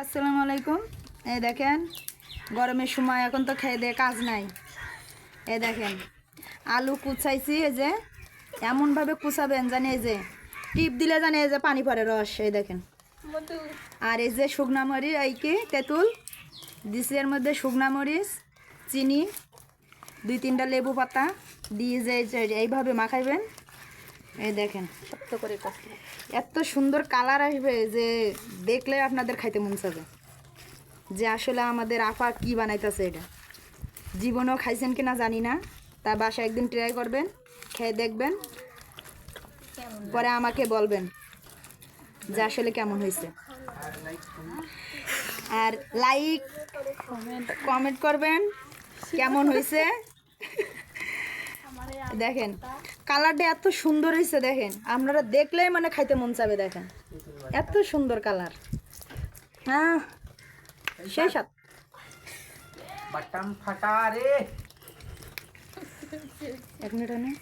আসসালামু আলাইকুম। এই দেখেন গরমের সময় এখন তো খেয়ে দিয়ে কাজ নাই। এই দেখেন আলু কুচাইছি, এই যে এমনভাবে কুচাবেন জানি এই যে টিপ দিলে জানি এই যে পানি পড়ে রস। এই দেখেন, আর এই যে শুকনা মরিচ, এই কি তেঁতুল দিছি এর মধ্যে, শুকনা মরিচ, চিনি, 2-3টা লেবু পাতা দিয়ে যে এইভাবে মাখাইবেন। এই দেখেন শক্ত করে কষলে এত সুন্দর কালার আসবে যে দেখলে আপনাদের খাইতে মন চাবে যে আসলে আমাদের আপা কি বানাইতেছে। এটা জীবনেও খাইছেন কিনা জানি না, তা বাসায় একদিন ট্রাই করবেন, খেয়ে দেখবেন, পরে আমাকে বলবেন যে আসলে কেমন হয়েছে। আর লাইক কমেন্ট করবেন কেমন হয়েছে। দেখেন কালারটা এত সুন্দর হয়েছে, দেখেন আপনারা দেখলেই মানে খাইতে মন চাবে। দেখেন এত সুন্দর কালার, হ্যাঁ সেই সাথে बटन फटा रे। এক মিনিট।